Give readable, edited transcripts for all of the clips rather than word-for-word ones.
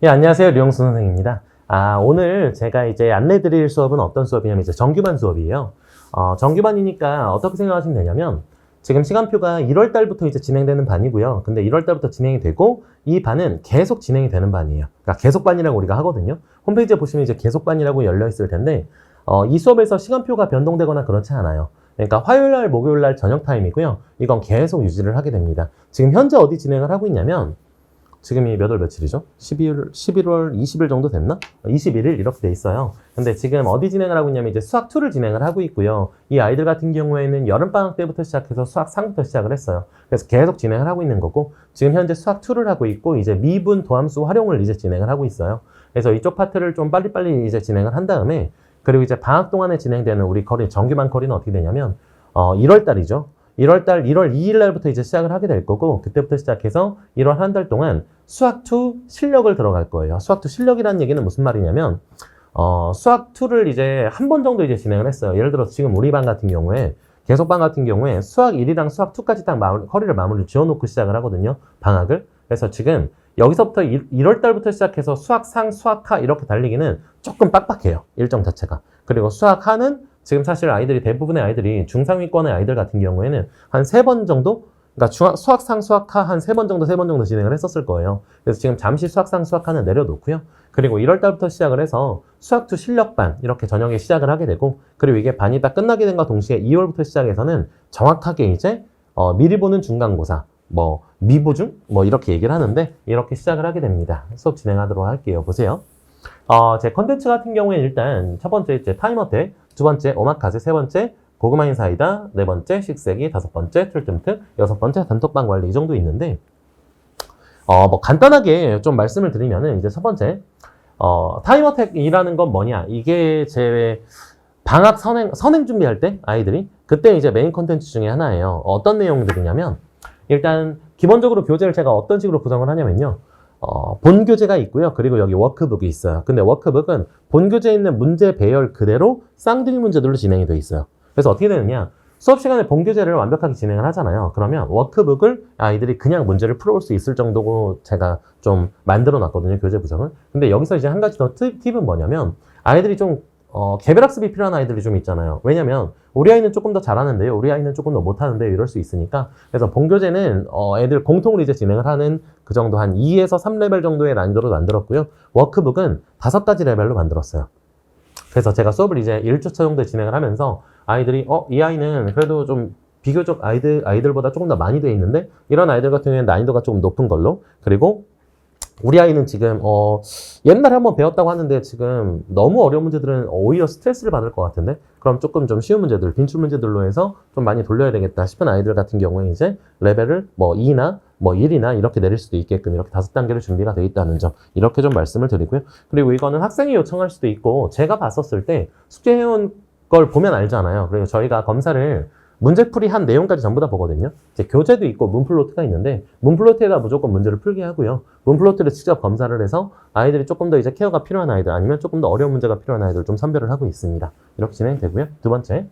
예, 안녕하세요. 류영수 선생입니다. 오늘 제가 이제 안내드릴 수업은 어떤 수업이냐면 이제 정규반 수업이에요. 정규반이니까 어떻게 생각하시면 되냐면 지금 시간표가 1월 달부터 이제 진행되는 반이고요. 근데 1월 달부터 진행이 되고 이 반은 계속 진행이 되는 반이에요. 그러니까 계속반이라고 우리가 하거든요. 홈페이지에 보시면 이제 계속반이라고 열려 있을 텐데 이 수업에서 시간표가 변동되거나 그렇지 않아요. 그러니까 화요일 날, 목요일 날 저녁 타임이고요. 이건 계속 유지를 하게 됩니다. 지금 현재 어디 진행을 하고 있냐면 지금이 몇 월 며칠이죠? 11월 20일 정도 됐나? 21일 이렇게 돼 있어요. 근데 지금 어디 진행을 하고 있냐면 이제 수학 2를 진행을 하고 있고요. 이 아이들 같은 경우에는 여름방학 때부터 시작해서 수학 3부터 시작을 했어요. 그래서 계속 진행을 하고 있는 거고 지금 현재 수학 2를 하고 있고 이제 미분 도함수 활용을 이제 진행을 하고 있어요. 그래서 이쪽 파트를 좀 빨리빨리 이제 진행을 한 다음에 그리고 이제 방학 동안에 진행되는 우리 커리, 정규반 커리는 어떻게 되냐면 1월 달이죠. 1월 2일 날부터 이제 시작을 하게 될 거고 그때부터 시작해서 1월 한 달 동안 수학2 실력을 들어갈 거예요. 수학2 실력이라는 얘기는 무슨 말이냐면 수학2를 이제 한 번 정도 이제 진행을 했어요. 예를 들어서 지금 우리 반 같은 경우에 계속반 같은 경우에 수학 1이랑 수학 2까지 딱 커리를 마무리를 지어놓고 시작을 하거든요. 방학을. 그래서 지금 여기서부터 1월 달부터 시작해서 수학상, 수학하 이렇게 달리기는 조금 빡빡해요. 일정 자체가. 그리고 수학하는 지금 사실 아이들이 대부분의 아이들이 중상위권의 아이들 같은 경우에는 한 3번 정도 그러니까 수학상, 수학하 한 3번 정도 진행을 했었을 거예요. 그래서 지금 잠시 수학상, 수학하는 내려놓고요. 그리고 1월 달부터 시작을 해서 수학2 실력반 이렇게 저녁에 시작을 하게 되고 그리고 이게 반이 다 끝나게 된과 동시에 2월부터 시작해서는 정확하게 이제 미리 보는 중간고사 뭐 미보중 뭐 이렇게 얘기를 하는데 이렇게 시작을 하게 됩니다. 수업 진행하도록 할게요. 보세요. 제 컨텐츠 같은 경우에는 일단 첫 번째 이제 타임어택, 두 번째 오마카세, 세 번째 고구마 인사이다, 네 번째 식세기, 다섯 번째 툴틈특, 여섯 번째 단톡방 관리 이 정도 있는데 뭐 간단하게 좀 말씀을 드리면은 이제 첫 번째 타임어택이라는 건 뭐냐? 이게 제 방학 선행 준비할 때 아이들이 그때 이제 메인 컨텐츠 중에 하나예요. 어떤 내용들이냐면 일단 기본적으로 교재를 제가 어떤 식으로 구성을 하냐면요. 본 교재가 있고요. 그리고 여기 워크북이 있어요. 근데 워크북은 본 교재에 있는 문제 배열 그대로 쌍둥이 문제들로 진행이 돼 있어요. 그래서 어떻게 되느냐? 수업 시간에 본 교재를 완벽하게 진행을 하잖아요. 그러면 워크북을 아이들이 그냥 문제를 풀어올 수 있을 정도로 제가 좀 만들어 놨거든요. 교재 구성을. 근데 여기서 이제 한 가지 더 팁은 뭐냐면 아이들이 좀 개별 학습이 필요한 아이들이 좀 있잖아요. 왜냐면 우리 아이는 조금 더 잘하는데요. 우리 아이는 조금 더 못하는데요. 이럴 수 있으니까. 그래서 본교재는 애들 공통으로 이제 진행을 하는 그 정도 한 2에서 3레벨 정도의 난이도로 만들었고요. 워크북은 5가지 레벨로 만들었어요. 그래서 제가 수업을 이제 1주차 정도 진행을 하면서 아이들이 이 아이는 그래도 좀 비교적 아이들보다 조금 더 많이 돼 있는데 이런 아이들 같은 경우에는 난이도가 조금 높은 걸로 그리고 우리 아이는 지금 옛날에 한번 배웠다고 하는데 지금 너무 어려운 문제들은 오히려 스트레스를 받을 것 같은데 그럼 조금 좀 쉬운 문제들, 빈출 문제들로 해서 좀 많이 돌려야 되겠다 싶은 아이들 같은 경우에 이제 레벨을 뭐 2나 뭐 1이나 이렇게 내릴 수도 있게끔 이렇게 5단계로 준비가 되어 있다는 점 이렇게 좀 말씀을 드리고요. 그리고 이거는 학생이 요청할 수도 있고 제가 봤었을 때 숙제해온 걸 보면 알잖아요. 그리고 저희가 검사를 문제풀이 한 내용까지 전부 다 보거든요. 이제 교재도 있고 문플로트가 있는데 문플로트에다 무조건 문제를 풀게 하고요. 문플로트를 직접 검사를 해서 아이들이 조금 더 이제 케어가 필요한 아이들 아니면 조금 더 어려운 문제가 필요한 아이들 좀 선별을 하고 있습니다. 이렇게 진행되고요. 두 번째,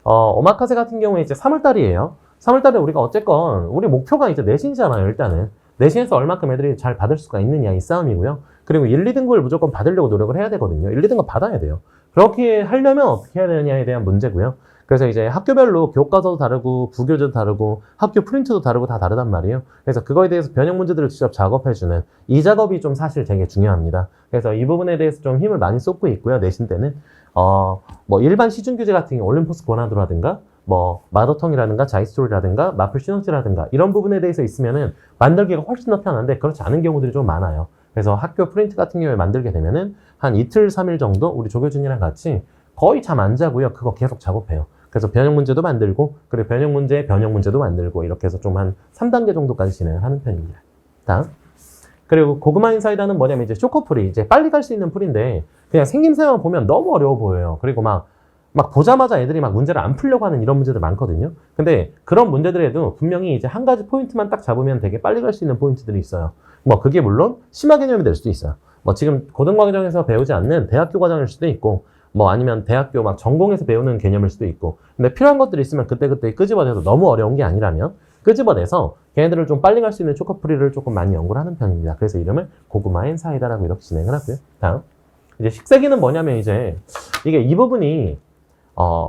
오마카세 같은 경우에 이제 3월달이에요. 3월달에 우리가 어쨌건 우리 목표가 이제 내신이잖아요. 일단은 내신에서 얼마큼 애들이 잘 받을 수가 있느냐 이 싸움이고요. 그리고 1, 2등급을 무조건 받으려고 노력을 해야 되거든요. 1, 2등급 받아야 돼요. 그렇게 하려면 어떻게 해야 되느냐에 대한 문제고요. 그래서 이제 학교별로 교과서도 다르고 부교재도 다르고 학교 프린트도 다르고 다 다르단 말이에요. 그래서 그거에 대해서 변형 문제들을 직접 작업해주는 이 작업이 좀 사실 되게 중요합니다. 그래서 이 부분에 대해서 좀 힘을 많이 쏟고 있고요. 내신 때는 뭐 일반 시중 교재 같은 경우 올림포스 고난도라든가 뭐 마더텅이라든가 자이스토리라든가 마플 시너지라든가 이런 부분에 대해서 있으면은 만들기가 훨씬 더 편한데 그렇지 않은 경우들이 좀 많아요. 그래서 학교 프린트 같은 경우에 만들게 되면은 한 이틀, 3일 정도 우리 조교준이랑 같이 거의 잠 안 자고요. 그거 계속 작업해요. 그래서 변형 문제도 만들고 그리고 변형 문제도 만들고 이렇게 해서 좀 한 3단계 정도까지 진행을 하는 편입니다. 다음. 그리고 고구마 인사이다는 뭐냐면 이제 쇼커풀이 이제 빨리 갈 수 있는 풀인데 그냥 생김새만 보면 너무 어려워 보여요. 그리고 막 보자마자 애들이 막 문제를 안 풀려고 하는 이런 문제들 많거든요. 근데 그런 문제들에도 분명히 이제 한 가지 포인트만 딱 잡으면 되게 빨리 갈 수 있는 포인트들이 있어요. 뭐 그게 물론 심화 개념이 될 수도 있어요. 뭐 지금 고등과정에서 배우지 않는 대학교 과정일 수도 있고 뭐 아니면 대학교 막 전공에서 배우는 개념일 수도 있고 근데 필요한 것들이 있으면 그때그때 끄집어내서 너무 어려운 게 아니라면 끄집어내서 걔네들을 좀 빨리 갈 수 있는 초코프리를 조금 많이 연구를 하는 편입니다. 그래서 이름을 고구마 앤 사이다라고 이렇게 진행을 하고요. 다음. 이제 식세기는 뭐냐면 이제 이게 이 부분이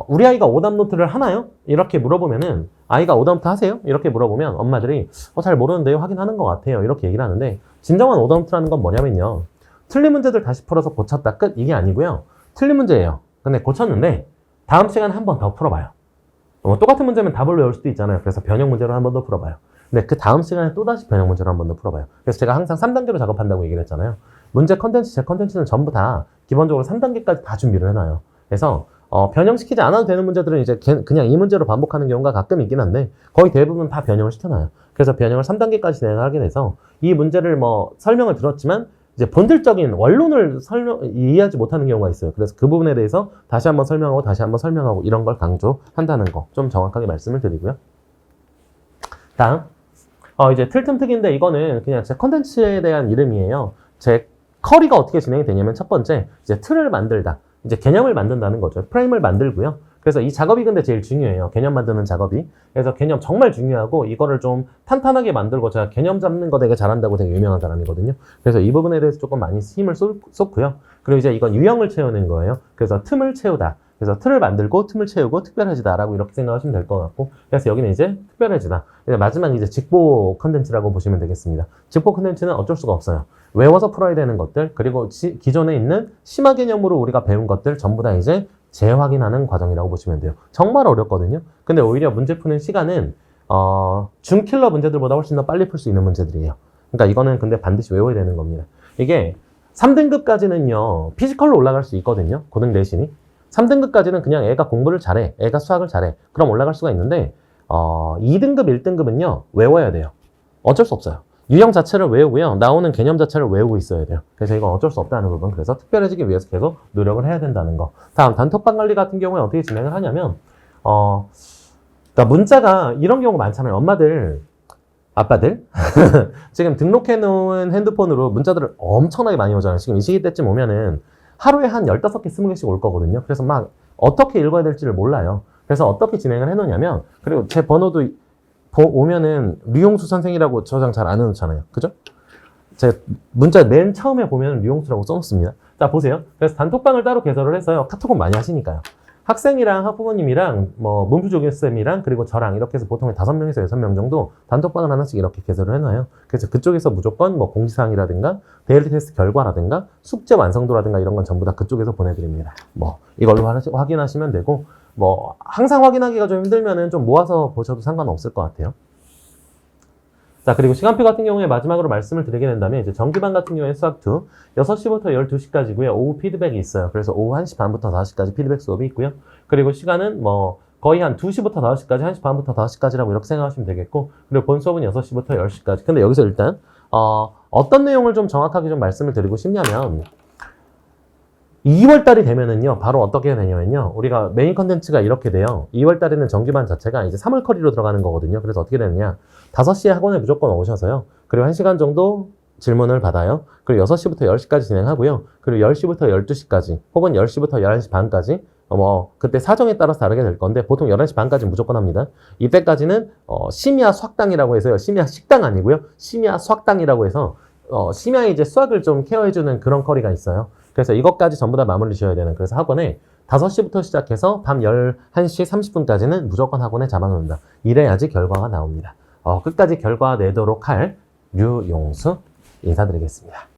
우리 아이가 오답 노트를 하나요? 이렇게 물어보면은 아이가 오답 노트 하세요? 이렇게 물어보면 엄마들이 잘 모르는데요? 확인하는 것 같아요. 이렇게 얘기를 하는데 진정한 오답 노트라는 건 뭐냐면요. 틀린 문제들 다시 풀어서 고쳤다 끝 이게 아니고요. 틀린 문제예요. 근데 고쳤는데 다음 시간에 한 번 더 풀어봐요. 똑같은 문제면 답을 외울 수도 있잖아요. 그래서 변형 문제로 한 번 더 풀어봐요. 근데 그 다음 시간에 또다시 변형 문제로 한 번 더 풀어봐요. 그래서 제가 항상 3단계로 작업한다고 얘기를 했잖아요. 문제 컨텐츠, 제 컨텐츠는 전부 다 기본적으로 3단계까지 다 준비를 해놔요. 그래서 변형시키지 않아도 되는 문제들은 이제 그냥 이 문제로 반복하는 경우가 가끔 있긴 한데 거의 대부분 다 변형을 시켜놔요. 그래서 변형을 3단계까지 진행을 하게 돼서 이 문제를 설명을 들었지만 이제 본질적인 원론을 이해하지 못하는 경우가 있어요. 그래서 그 부분에 대해서 다시 한번 설명하고 다시 한번 설명하고 이런 걸 강조한다는 거 좀 정확하게 말씀을 드리고요. 다음 이제 틀틈특인데 이거는 그냥 제 컨텐츠에 대한 이름이에요. 제 커리가 어떻게 진행이 되냐면 첫 번째 이제 틀을 만들다. 이제 개념을 만든다는 거죠. 프레임을 만들고요. 그래서 이 작업이 근데 제일 중요해요. 개념 만드는 작업이. 그래서 개념 정말 중요하고 이거를 좀 탄탄하게 만들고 제가 개념 잡는 거 되게 잘한다고 되게 유명한 사람이거든요. 그래서 이 부분에 대해서 조금 많이 힘을 쏟고요. 그리고 이제 이건 유형을 채우는 거예요. 그래서 틈을 채우다. 그래서 틀을 만들고 틈을 채우고 특별해지다라고 이렇게 생각하시면 될 것 같고 그래서 여기는 이제 특별해지다. 마지막 이제 직보 컨텐츠라고 보시면 되겠습니다. 직보 컨텐츠는 어쩔 수가 없어요. 외워서 풀어야 되는 것들 그리고 기존에 있는 심화 개념으로 우리가 배운 것들 전부 다 이제 재확인하는 과정이라고 보시면 돼요. 정말 어렵거든요. 근데 오히려 문제 푸는 시간은 준킬러 문제들보다 훨씬 더 빨리 풀 수 있는 문제들이에요. 그러니까 이거는 근데 반드시 외워야 되는 겁니다. 이게 3등급까지는요. 피지컬로 올라갈 수 있거든요. 고등 내신이. 3등급까지는 그냥 애가 공부를 잘해. 애가 수학을 잘해. 그럼 올라갈 수가 있는데 2등급, 1등급은요. 외워야 돼요. 어쩔 수 없어요. 유형 자체를 외우고요. 나오는 개념 자체를 외우고 있어야 돼요. 그래서 이건 어쩔 수 없다는 부분. 그래서 특별해지기 위해서 계속 노력을 해야 된다는 거. 다음, 단톡방 관리 같은 경우에 어떻게 진행을 하냐면 그러니까 문자가 이런 경우가 많잖아요. 엄마들, 아빠들 지금 등록해 놓은 핸드폰으로 문자들을 엄청나게 많이 오잖아요. 지금 이 시기 때쯤 오면은 하루에 한 15개, 20개씩 올 거거든요. 그래서 막 어떻게 읽어야 될지를 몰라요. 그래서 어떻게 진행을 해 놓냐면 그리고 제 번호도 오면은 류용수 선생이라고 저장 잘 안 해놓잖아요. 그죠? 제가 문자 맨 처음에 보면 류용수라고 써놓습니다. 자, 보세요. 그래서 단톡방을 따로 개설을 해서요. 카톡은 많이 하시니까요. 학생이랑 학부모님이랑 문부조교쌤이랑 그리고 저랑 이렇게 해서 보통 5명에서 6명 정도 단톡방을 하나씩 이렇게 개설을 해놔요. 그래서 그쪽에서 무조건 공지사항이라든가 데일리 테스트 결과라든가 숙제 완성도라든가 이런 건 전부 다 그쪽에서 보내드립니다. 이걸로 확인하시면 되고 항상 확인하기가 좀 힘들면은 좀 모아서 보셔도 상관없을 것 같아요. 자, 그리고 시간표 같은 경우에 마지막으로 말씀을 드리게 된다면 이제 정규반 같은 경우에 수학2 6시부터 12시까지고요. 오후 피드백이 있어요. 그래서 오후 1시 반부터 5시까지 피드백 수업이 있고요. 그리고 시간은 거의 한 2시부터 5시까지, 1시 반부터 5시까지라고 이렇게 생각하시면 되겠고 그리고 본 수업은 6시부터 10시까지. 근데 여기서 일단 어떤 내용을 좀 정확하게 좀 말씀을 드리고 싶냐면 2월 달이 되면은요, 바로 어떻게 되냐면요, 우리가 메인 컨텐츠가 이렇게 돼요. 2월 달에는 정규반 자체가 이제 3월 커리로 들어가는 거거든요. 그래서 어떻게 되느냐, 5시에 학원에 무조건 오셔서요, 그리고 1시간 정도 질문을 받아요. 그리고 6시부터 10시까지 진행하고요. 그리고 10시부터 12시까지, 혹은 10시부터 11시 반까지, 그때 사정에 따라서 다르게 될 건데, 보통 11시 반까지 무조건 합니다. 이때까지는, 심야 수학당이라고 해서요, 심야 식당 아니고요, 심야 수학당이라고 해서, 심야에 이제 수학을 좀 케어해주는 그런 커리가 있어요. 그래서 이것까지 전부 다 마무리 지어야 되는. 그래서 학원에 5시부터 시작해서 밤 11시 30분까지는 무조건 학원에 잡아놓는다. 이래야지 결과가 나옵니다. 끝까지 결과 내도록 할 류용수 인사드리겠습니다.